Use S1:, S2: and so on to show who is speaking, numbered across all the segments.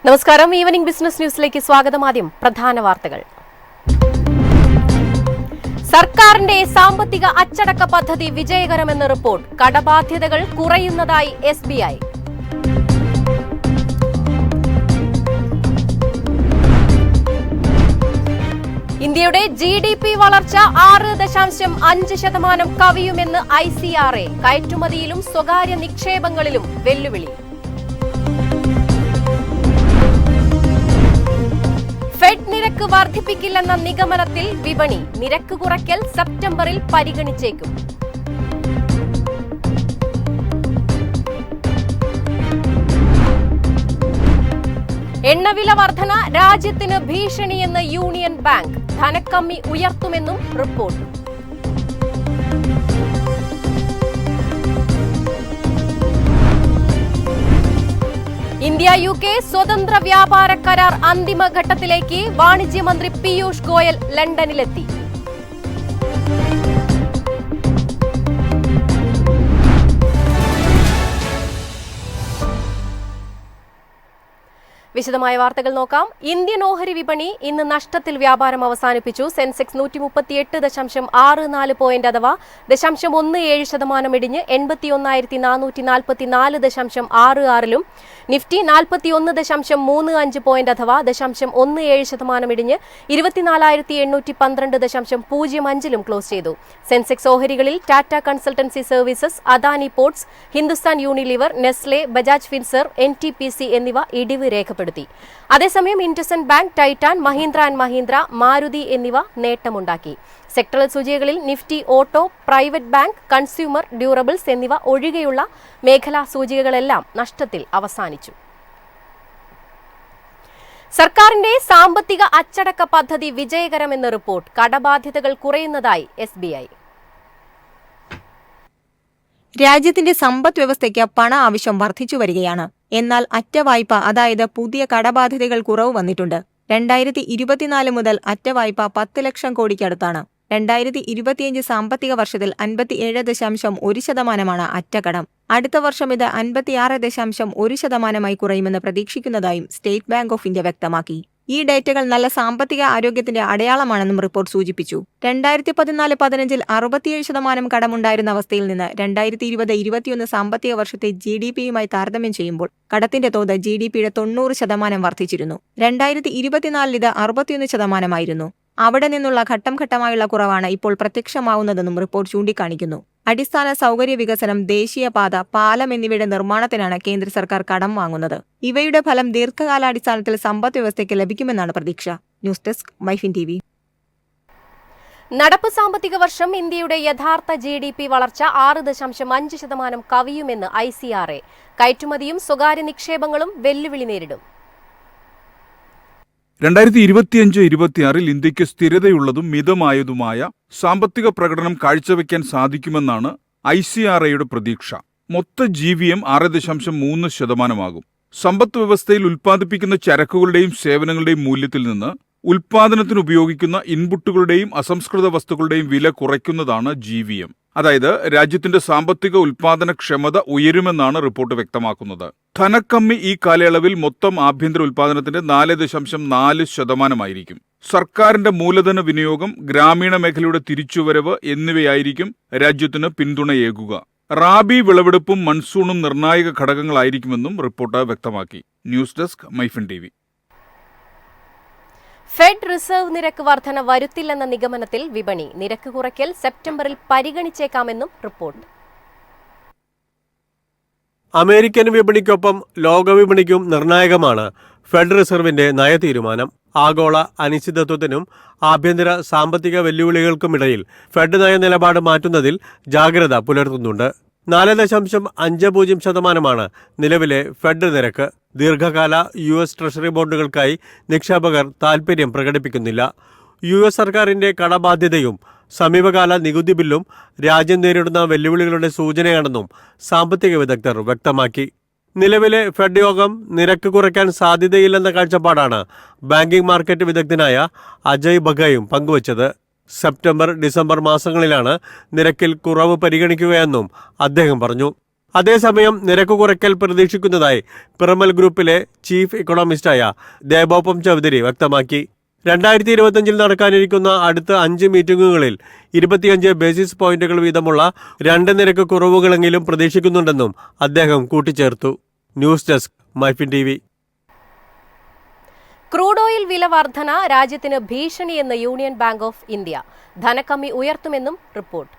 S1: നമസ്കാരം. Evening business ന്യൂസിലേക്ക് സ്വാഗതം. ആദ്യം പ്രധാന വാർത്തകൾ. സർക്കാരിന്റെ സാമ്പത്തിക അച്ചടക്ക പദ്ധതി വിജയകരമെന്ന് റിപ്പോർട്ട്. കടബാധ്യതകൾ കുറയുന്നതായി SBI. ഇന്ത്യയുടെ GDP വളർച്ച 6.5% കവിയുമെന്ന് ICRA. കയറ്റുമതിയിലും സ്വകാര്യ നിക്ഷേപങ്ങളിലും വെല്ലുവിളി. ഫെഡ് നിരക്ക് വർദ്ധിപ്പിക്കില്ലെന്ന നിഗമനത്തിൽ വിപണി. നിരക്ക് കുറയ്ക്കൽ സെപ്റ്റംബറിൽ പരിഗണിച്ചേക്കും. എണ്ണവില വർധന രാജ്യത്തിന് ഭീഷണിയെന്ന് യൂണിയൻ ബാങ്ക്. ധനക്കമ്മി ഉയർത്തുമെന്നും റിപ്പോർട്ട്. ഇന്ത്യ UK സ്വതന്ത്ര വ്യാപാര കരാർ അന്തിമഘട്ടത്തിലേക്ക്. വാണിജ്യമന്ത്രി പീയൂഷ് ഗോയൽ ലണ്ടനിലെത്തി. വിശദമായ വാർത്തകൾ നോക്കാം. ഇന്ത്യൻ ഓഹരി വിപണി ഇന്ന് നഷ്ടത്തിൽ വ്യാപാരം അവസാനിപ്പിച്ചു. സെൻസെക്സ് 138.64 പോയിന്റ് അഥവാ 0.17% ഇടിഞ്ഞ് 81,444.66 നിഫ്റ്റി 41.35 പോയിന്റ് അഥവാ 0.17% ഇടിഞ്ഞ് 24,812.05 ക്ലോസ് ചെയ്തു. സെൻസെക്സ് ഓഹരികളിൽ Tata consultancy services, Adani ports, Hindustan Unilever, Nestle, Bajaj Finserv, NTPC എന്നിവ ഇടിവ് രേഖപ്പെടുത്തി. അതേസമയം IndusInd bank, Titan, Mahindra and Mahindra, Maruti എന്നിവ നേട്ടമുണ്ടാക്കി. സെക്ടറൽ സൂചികകളിൽ Nifty auto, private bank, consumer durables എന്നിവ ഒഴികെയുള്ള മേഖലാ സൂചികകളെല്ലാം നഷ്ടത്തിൽ അവസാനിച്ചു. സർക്കാരിന്റെ സാമ്പത്തിക അച്ചടക്ക പദ്ധതി വിജയകരമെന്ന് റിപ്പോർട്ട്. കടബാധ്യതകൾ കുറയുന്നതായി SBI.
S2: രാജ്യത്തിന്റെ സമ്പദ് വ്യവസ്ഥയ്ക്ക് പണ ആവശ്യം വർദ്ധിച്ചു വരികയാണ്. എന്നാൽ അറ്റ വായ്പ, അതായത് പുതിയ കടബാധ്യതകൾ കുറവ് വന്നിട്ടുണ്ട്. 2024 മുതൽ അറ്റ വായ്പ 10 ലക്ഷം കോടിക്കടുത്താണ്. 2025 സാമ്പത്തിക വർഷത്തിൽ 57.1% അറ്റകടം. അടുത്ത വർഷം ഇത് 56.1% കുറയുമെന്ന് പ്രതീക്ഷിക്കുന്നതായും സ്റ്റേറ്റ് ബാങ്ക് ഓഫ് ഇന്ത്യ വ്യക്തമാക്കി. ഈ ഡേറ്റകൾ നല്ല സാമ്പത്തിക ആരോഗ്യത്തിന്റെ അടയാളമാണെന്നും റിപ്പോർട്ട് സൂചിപ്പിച്ചു. 2014-15 67% കടമുണ്ടായിരുന്ന അവസ്ഥയിൽ നിന്ന് 2020-21 സാമ്പത്തിക വർഷത്തെ GDP-യുമായി താരതമ്യം ചെയ്യുമ്പോൾ കടത്തിന്റെ തോത് GDP-യുടെ 90% വർദ്ധിച്ചിരുന്നു. 2024 ഇത് 61%. അവിടെ നിന്നുള്ള ഘട്ടം ഘട്ടമായുള്ള കുറവാണ് ഇപ്പോൾ പ്രത്യക്ഷമാവുന്നതെന്നും റിപ്പോർട്ട് ചൂണ്ടിക്കാണിക്കുന്നു. അടിസ്ഥാന സൗകര്യ വികസനം, ദേശീയപാത, പാലം എന്നിവയുടെ നിർമ്മാണത്തിനാണ് കേന്ദ്ര സർക്കാർ കടം വാങ്ങുന്നത്. ഇവയുടെ ഫലം ദീർഘകാലാടിസ്ഥാനത്തിൽ സമ്പദ് വ്യവസ്ഥയ്ക്ക് ലഭിക്കുമെന്നാണ് പ്രതീക്ഷ. News desk MyFin TV.
S1: നടപ്പ് സാമ്പത്തിക വർഷം ഇന്ത്യയുടെ യഥാർത്ഥ GDP വളർച്ച 6.5% കവിയുമെന്ന് ICRA. കയറ്റുമതിയും സ്വകാര്യ നിക്ഷേപങ്ങളും വെല്ലുവിളി നേരിടും.
S3: 2025-26 ഇന്ത്യക്ക് സ്ഥിരതയുള്ളതും മിതമായതുമായ സാമ്പത്തിക പ്രകടനം കാഴ്ചവെക്കാൻ സാധിക്കുമെന്നാണ് ICRAയുടെ പ്രതീക്ഷ. മൊത്ത GVM 6.3% സമ്പദ് വ്യവസ്ഥയിൽ ഉൽപ്പാദിപ്പിക്കുന്ന ചരക്കുകളുടെയും സേവനങ്ങളുടെയും മൂല്യത്തിൽ നിന്ന് ഉൽപ്പാദനത്തിന് ഉപയോഗിക്കുന്ന ഇൻപുട്ടുകളുടെയും അസംസ്കൃത വസ്തുക്കളുടെയും വില കുറയ്ക്കുന്നതാണ് GVM. അതായത് രാജ്യത്തിന്റെ സാമ്പത്തിക ഉൽപ്പാദനക്ഷമത ഉയരുമെന്നാണ് റിപ്പോർട്ട് വ്യക്തമാക്കുന്നത്. ധനക്കമ്മി ഈ കാലയളവിൽ മൊത്തം ആഭ്യന്തര ഉൽപ്പാദനത്തിന്റെ 4.4% സർക്കാരിന്റെ മൂലധന വിനിയോഗം, ഗ്രാമീണ മേഖലയുടെ തിരിച്ചുവരവ് എന്നിവയായിരിക്കും രാജ്യത്തിന് പിന്തുണയേകുക. റാബി വിളവെടുപ്പും മൺസൂണും നിർണായക ഘടകങ്ങളായിരിക്കുമെന്നും റിപ്പോർട്ട് വ്യക്തമാക്കി. News desk MyFin TV.
S1: Fed reserve നിരക്ക് വർധന വരുത്തില്ലെന്ന നിഗമനത്തിൽ വിപണി. നിരക്ക് കുറയ്ക്കൽ സെപ്റ്റംബറിൽ പരിഗണിച്ചേക്കാമെന്നും റിപ്പോർട്ട്.
S4: അമേരിക്കൻ വിപണിക്കൊപ്പം ലോകവിപണിക്കും നിർണായകമാണ് ഫെഡ് റിസർവിന്റെ നയതീരുമാനം. ആഗോള അനിശ്ചിതത്വത്തിനും ആഭ്യന്തര സാമ്പത്തിക വെല്ലുവിളികൾക്കുമിടയിൽ ഫെഡ് നയനിലപാട് മാറ്റുന്നതിൽ ജാഗ്രത പുലർത്തുന്നുണ്ട്. 4.50% നിലവിലെ ഫെഡ് നിരക്ക്. ദീർഘകാല US ട്രഷറി ബോണ്ടുകൾക്കായി നിക്ഷേപകർ താൽപര്യം പ്രകടിപ്പിക്കുന്നില്ല. US സർക്കാരിന്റെ കടബാധ്യതയും സമീപകാല നികുതി ബില്ലും രാജ്യം നേരിടുന്ന വെല്ലുവിളികളുടെ സൂചനയാണെന്നും സാമ്പത്തിക വിദഗ്ധർ വ്യക്തമാക്കി. നിലവിലെ ഫെഡ് യോഗം നിരക്ക് കുറയ്ക്കാൻ സാധ്യതയില്ലെന്ന കാഴ്ചപ്പാടാണ് ബാങ്കിംഗ് മാർക്കറ്റ് വിദഗ്ധനായ അജയ് ബഗയും പങ്കുവച്ചത്. സെപ്റ്റംബർ, ഡിസംബർ മാസങ്ങളിലാണ് നിരക്കിൽ കുറവ് പരിഗണിക്കുകയെന്നും അദ്ദേഹം പറഞ്ഞു. അതേസമയം നിരക്ക് കുറയ്ക്കൽ പ്രതീക്ഷിക്കുന്നതായി പിറമൽ ഗ്രൂപ്പിലെ ചീഫ് ഇക്കണോമിസ്റ്റായ ദേബോപം ചൗധരി വ്യക്തമാക്കി. 2025 നടക്കാനിരിക്കുന്ന അടുത്ത 5 മീറ്റിംഗുകളിൽ 25 ബേസിസ് പോയിന്റുകൾ വീതമുള്ള 2 നിരക്ക് കുറവുകളെങ്കിലും പ്രതീക്ഷിക്കുന്നുണ്ടെന്നും അദ്ദേഹം കൂട്ടിച്ചേർത്തു. News desk MyFin TV.
S1: Crude oil വില വർധന രാജ്യത്തിന് ഭീഷണിയെന്ന് യൂണിയൻ ബാങ്ക് ഓഫ് ഇന്ത്യ. ധനക്കമ്മി ഉയർത്തുമെന്നും റിപ്പോർട്ട്.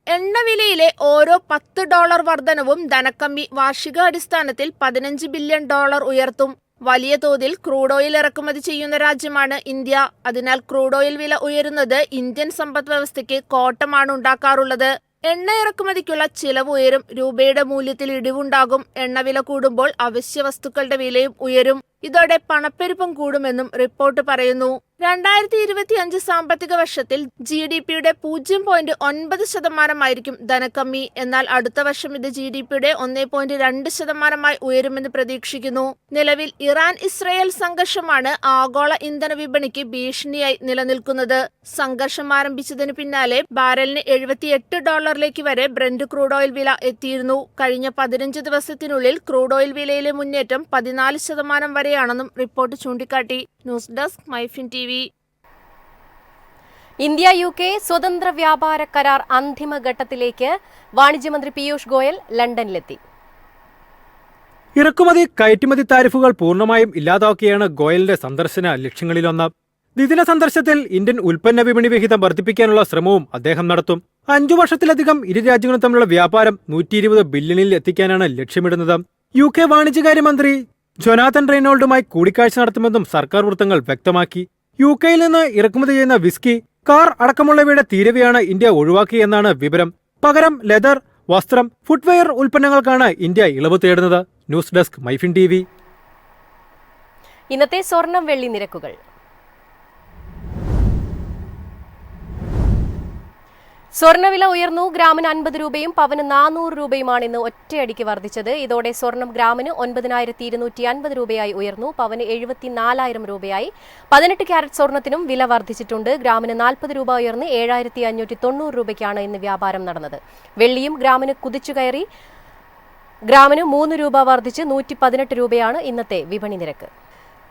S5: എണ്ണവിലയിലെ ഓരോ $10 വർധനവും ധനക്കമ്മി വാർഷികാടിസ്ഥാനത്തിൽ $15 ബില്യൺ ഉയർത്തും. വലിയ തോതിൽ ക്രൂഡ് ഓയിൽ ഇറക്കുമതി ചെയ്യുന്ന രാജ്യമാണ് ഇന്ത്യ. അതിനാൽ ക്രൂഡ് ഓയിൽ വില ഉയരുന്നത് ഇന്ത്യൻ സമ്പദ് വ്യവസ്ഥയ്ക്ക് കോട്ടമാണ് ഉണ്ടാക്കാറുള്ളത്. എണ്ണ ഇറക്കുമതിക്കുള്ള ചിലവ് ഉയരും. രൂപയുടെ മൂല്യത്തിൽ ഇടിവുണ്ടാകും. എണ്ണവില കൂടുമ്പോൾ അവശ്യ വസ്തുക്കളുടെ വിലയും ഉയരും. ഇതോടെ പണപ്പെരുപ്പം കൂടുമെന്നും റിപ്പോർട്ട് പറയുന്നു. 2025 സാമ്പത്തിക വർഷത്തിൽ GDPയുടെ 0.9% ധനക്കമ്മി. എന്നാൽ അടുത്ത വർഷം ഇത് GDPയുടെ 1.2% ഉയരുമെന്ന് പ്രതീക്ഷിക്കുന്നു. നിലവിൽ ഇറാൻ-ഇസ്രയേൽ സംഘർഷമാണ് ആഗോള ഇന്ധന വിപണിക്ക് ഭീഷണിയായി നിലനിൽക്കുന്നത്. സംഘർഷം ആരംഭിച്ചതിന് പിന്നാലെ ബാരലിന് $78 വരെ ബ്രന്റ് ക്രൂഡ് ഓയിൽ വില എത്തിയിരുന്നു. കഴിഞ്ഞ 15 ദിവസത്തിനുള്ളിൽ ക്രൂഡ് ഓയിൽ വിലയിലെ മുന്നേറ്റം 14% വരെയാണെന്നും റിപ്പോർട്ട് ചൂണ്ടിക്കാട്ടി. News desk MyFin TV.
S1: India UK സ്വതന്ത്ര വ്യാപാര കരാർ അന്തിമഘട്ടത്തിലേക്ക്. വാണിജ്യമന്ത്രി പീയൂഷ് ഗോയൽ ലണ്ടനിലെത്തി.
S6: ഇറക്കുമതി കയറ്റുമതി താരിഫുകൾ പൂർണ്ണമായും ഇല്ലാതാക്കിയാണ് ഗോയലിന്റെ സന്ദർശന ലക്ഷ്യങ്ങളിലൊന്ന്. ദ്വിദിന സന്ദർശനത്തിൽ ഇന്ത്യൻ ഉൽപ്പന്ന വിപണി വിഹിതം വർദ്ധിപ്പിക്കാനുള്ള ശ്രമവും അദ്ദേഹം നടത്തും. 5 വർഷത്തിലധികം ഇരു രാജ്യങ്ങളും തമ്മിലുള്ള വ്യാപാരം 120 ബില്യണിൽ എത്തിക്കാനാണ് ലക്ഷ്യമിടുന്നത്. UK വാണിജ്യകാര്യമന്ത്രി ജൊനാഥൻ റെയ്നോൾഡുമായി കൂടിക്കാഴ്ച നടത്തുമെന്നും സർക്കാർ വൃത്തങ്ങൾ വ്യക്തമാക്കി. UK നിന്ന് ഇറക്കുമതി ചെയ്യുന്ന വിസ്കി, കാർ അടക്കമുള്ളവയുടെ തീരുവയാണ് ഇന്ത്യ ഒഴിവാക്കിയെന്നാണ് വിവരം. പകരം ലെതർ, വസ്ത്രം, ഫുട്വെയർ ഉൽപ്പന്നങ്ങൾക്കാണ് ഇന്ത്യ ഇളവ് തേടുന്നത്. News desk MyFin TV.
S1: ഇന്നത്തെ സ്വർണം വെള്ളി നിരക്കുകൾ. സ്വർണ്ണവില ഉയർന്നു. ഗ്രാമിന് 50 രൂപയും പവന് 400 രൂപയുമാണ് ഇന്ന് ഒറ്റയടിക്ക് വർദ്ധിച്ചത്. ഇതോടെ സ്വർണം ഗ്രാമിന് 9,250 രൂപയായി ഉയർന്നു. പവന് 74,000 രൂപയായി. 18 ക്യാരറ്റ് സ്വർണത്തിനും വില വർദ്ധിച്ചിട്ടുണ്ട്. ഗ്രാമിന് 40 രൂപ ഉയർന്ന് 7,590 രൂപയ്ക്കാണ് ഇന്ന് വ്യാപാരം നടന്നത്. വെള്ളിയും ഗ്രാമിന് കുതിച്ചുകയറി. ഗ്രാമിന് 3 രൂപ വർദ്ധിച്ച് 118 രൂപയാണ് ഇന്നത്തെ വിപണി നിരക്ക്.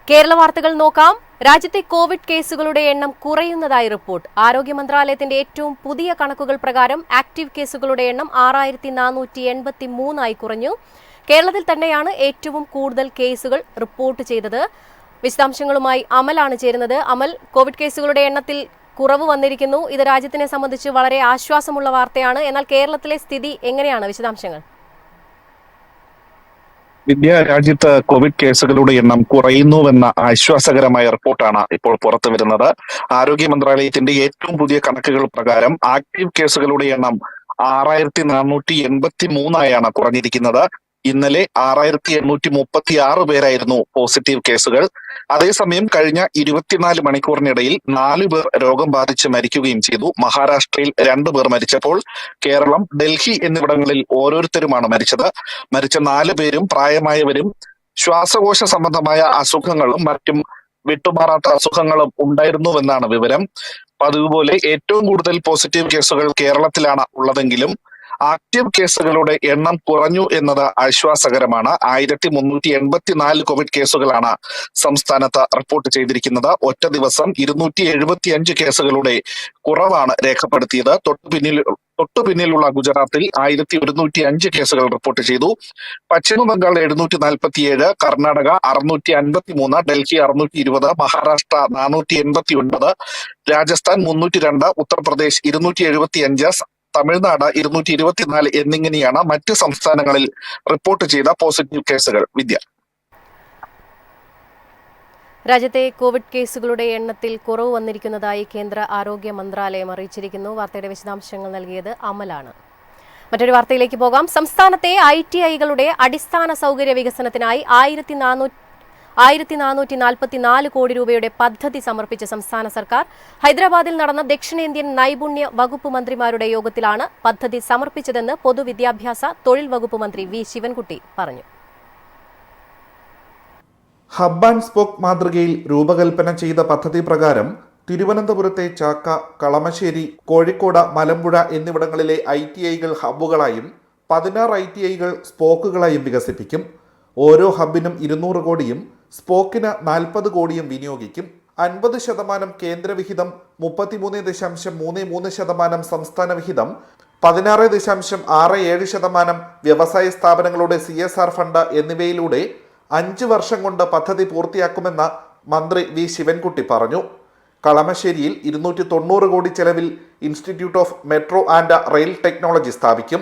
S1: കേരള വാർത്തകൾ നോക്കാം. രാജ്യത്തെ കോവിഡ് കേസുകളുടെ എണ്ണം കുറയുന്നതായി റിപ്പോർട്ട്. ആരോഗ്യ മന്ത്രാലയത്തിന്റെ ഏറ്റവും പുതിയ കണക്കുകൾ പ്രകാരം ആക്റ്റീവ് കേസുകളുടെ എണ്ണം 6,483 കുറഞ്ഞു. കേരളത്തിൽ തന്നെയാണ് ഏറ്റവും കൂടുതൽ കേസുകൾ റിപ്പോർട്ട് ചെയ്തത്. വിശദാംശങ്ങളുമായി അമലാണ് ചേരുന്നത്. അമൽ, കോവിഡ് കേസുകളുടെ എണ്ണത്തിൽ കുറവ് വന്നിരിക്കുന്നു. ഇത് രാജ്യത്തിനെ സംബന്ധിച്ച് വളരെ ആശ്വാസമുള്ള വാർത്തയാണ്. എന്നാൽ കേരളത്തിലെ സ്ഥിതി എങ്ങനെയാണ്? വിശദാംശങ്ങൾ.
S7: രാജ്യത്ത് കോവിഡ് കേസുകളുടെ എണ്ണം കുറയുന്നുവെന്ന ആശ്വാസകരമായ റിപ്പോർട്ടാണ് ഇപ്പോൾ പുറത്തു വരുന്നത്. ആരോഗ്യ മന്ത്രാലയത്തിന്റെ ഏറ്റവും പുതിയ കണക്കുകൾ പ്രകാരം ആക്റ്റീവ് കേസുകളുടെ എണ്ണം 6,483 കുറഞ്ഞിരിക്കുന്നത്. ഇന്നലെ 6,836 പേരായിരുന്നു പോസിറ്റീവ് കേസുകൾ. അതേസമയം കഴിഞ്ഞ 24 മണിക്കൂറിനിടയിൽ 4 പേർ രോഗം ബാധിച്ച് മരിക്കുകയും ചെയ്തു. മഹാരാഷ്ട്രയിൽ 2 പേർ മരിച്ചപ്പോൾ കേരളം, ഡൽഹി എന്നിവിടങ്ങളിൽ ഓരോരുത്തരുമാണ് മരിച്ചത്. മരിച്ച 4 പേരും പ്രായമായവരും ശ്വാസകോശ സംബന്ധമായ അസുഖങ്ങളും മറ്റും വിട്ടുമാറാത്ത അസുഖങ്ങളും ഉണ്ടായിരുന്നുവെന്നാണ് വിവരം. പതിവുപോലെ ഏറ്റവും കൂടുതൽ പോസിറ്റീവ് കേസുകൾ കേരളത്തിലാണ് ഉള്ളതെങ്കിലും ആക്റ്റീവ് കേസുകളുടെ എണ്ണം കുറഞ്ഞു എന്നത് ആശ്വാസകരമാണ്. 1,384 കോവിഡ് കേസുകളാണ് സംസ്ഥാനത്ത് റിപ്പോർട്ട് ചെയ്തിരിക്കുന്നത്. ഒറ്റ ദിവസം 275 കേസുകളുടെ കുറവാണ് രേഖപ്പെടുത്തിയത്. തൊട്ടുപിന്നിലുള്ള ഗുജറാത്തിൽ 1,105 കേസുകൾ റിപ്പോർട്ട് ചെയ്തു. പശ്ചിമ ബംഗാൾ 747, കർണാടക 653, ഡൽഹി 620, മഹാരാഷ്ട്ര 489, രാജസ്ഥാൻ 302, ഉത്തർപ്രദേശ് 275, തമിഴ്നാട് 224 എന്നിങ്ങനെയാണ് മറ്റ് സംസ്ഥാനങ്ങളിൽ റിപ്പോർട്ട് ചെയ്ത പോസിറ്റീവ് കേസുകൾ.
S1: രാജ്യത്തെ കോവിഡ് കേസുകളുടെ എണ്ണത്തിൽ കുറവ് വന്നിരിക്കുന്നതായി കേന്ദ്ര ആരോഗ്യ മന്ത്രാലയം അറിയിച്ചിരിക്കുന്നു. വാർത്തയുടെ വിശദാംശങ്ങൾ നൽകിയത് അമലാണ്. മറ്റൊരു വാർത്തയിലേക്ക് പോകാം. സംസ്ഥാനത്തെ ITIകളുടെ അടിസ്ഥാന സൗകര്യ വികസനത്തിനായി 1,444 കോടി രൂപയുടെ പദ്ധതി സമർപ്പിച്ച സംസ്ഥാന സർക്കാർ ഹൈദരാബാദിൽ നടന്ന ദക്ഷിണേന്ത്യൻ നൈപുണ്യ വകുപ്പ് മന്ത്രിമാരുടെ യോഗത്തിലാണ് പദ്ധതി സമർപ്പിച്ചതെന്ന് പൊതുവിദ്യാഭ്യാസ തൊഴിൽ വകുപ്പ് മന്ത്രി വി ശിവൻകുട്ടി പറഞ്ഞു.
S8: ഹബ് ആൻഡ് സ്പോക്ക് മാതൃകയിൽ രൂപകൽപ്പന ചെയ്ത പദ്ധതി പ്രകാരം തിരുവനന്തപുരത്തെ ചാക്ക, കളമശ്ശേരി, കോഴിക്കോട്, മലമ്പുഴ എന്നിവിടങ്ങളിലെ ITIകൾ ഹബ്ബുകളായും 16 ITIകൾ സ്പോക്കുകളായും വികസിപ്പിക്കും. ഓരോ ഹബ്ബിനും 200 കോടിയും സ്പോക്കിന് 40 കോടിയും വിനിയോഗിക്കും. 50% കേന്ദ്രവിഹിതം, 33.33% സംസ്ഥാന വിഹിതം, 16.67% വ്യവസായ സ്ഥാപനങ്ങളുടെ CSR ഫണ്ട് എന്നിവയിലൂടെ 5 വർഷം കൊണ്ട് പദ്ധതി പൂർത്തിയാക്കുമെന്ന് മന്ത്രി വി ശിവൻകുട്ടി പറഞ്ഞു. കളമശ്ശേരിയിൽ 290 കോടി ചെലവിൽ institute of metro and rail technology സ്ഥാപിക്കും.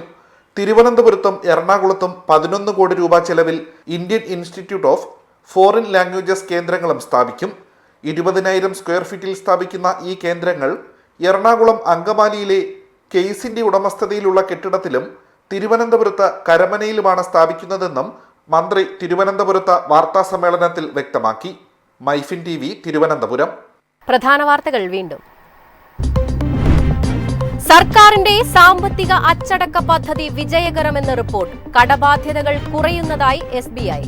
S8: തിരുവനന്തപുരത്തും എറണാകുളത്തും 11 കോടി രൂപ ചെലവിൽ Indian institute of foreign languages കേന്ദ്രങ്ങളും സ്ഥാപിക്കും. 20,000 സ്ക്വയർ ഫീറ്റിൽ സ്ഥാപിക്കുന്ന ഈ കേന്ദ്രങ്ങൾ എറണാകുളം അങ്കമാലിയിലെ കെയ്സിന്റെ ഉടമസ്ഥതയിലുള്ള കെട്ടിടത്തിലും തിരുവനന്തപുരത്ത് കരമനയിലുമാണ് സ്ഥാപിക്കുന്നതെന്നും മന്ത്രി തിരുവനന്തപുരത്ത് വാർത്താസമ്മേളനത്തിൽ വ്യക്തമാക്കി. മൈഫിൻ TV തിരുവനന്തപുരം.
S1: പ്രധാന വാർത്തകൾ വീണ്ടും. സർക്കാരിന്റെ സാമ്പത്തിക അച്ചടക്ക പദ്ധതി വിജയകരമെന്ന് റിപ്പോർട്ട്. കടബാധ്യതകൾ കുറയുന്നതായി SBI.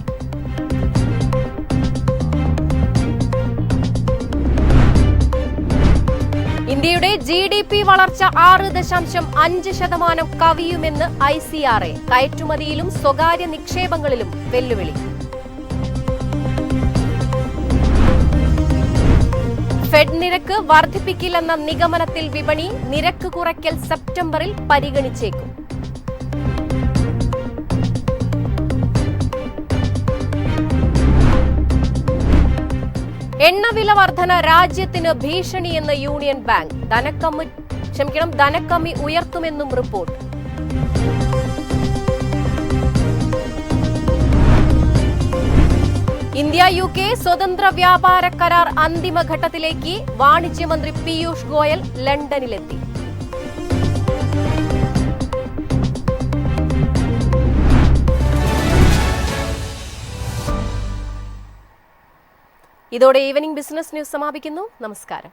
S1: ഇന്ത്യയുടെ GDP വളർച്ച 6.5% കവിയുമെന്ന് ICRA. കയറ്റുമതിയിലും സ്വകാര്യ നിക്ഷേപങ്ങളിലും വെല്ലുവിളി. ഫെഡ് നിരക്ക് വർദ്ധിപ്പിക്കില്ലെന്ന നിഗമനത്തിൽ വിപണി. നിരക്ക് കുറയ്ക്കൽ സെപ്റ്റംബറിൽ പരിഗണിച്ചേക്കും. എണ്ണവില വർധന രാജ്യത്തിന് ഭീഷണിയെന്ന് യൂണിയൻ ബാങ്ക്. ധനക്കമ്മി ഉയർത്തുമെന്നും റിപ്പോർട്ട്. ഇന്ത്യ UK സ്വതന്ത്ര വ്യാപാര കരാർ അന്തിമഘട്ടത്തിലേക്ക്. വാണിജ്യമന്ത്രി പീയൂഷ് ഗോയൽ ലണ്ടനിലെത്തി. ഇതോടെ ഈവനിംഗ് ബിസിനസ് ന്യൂസ് സമാപിക്കുന്നു. നമസ്കാരം.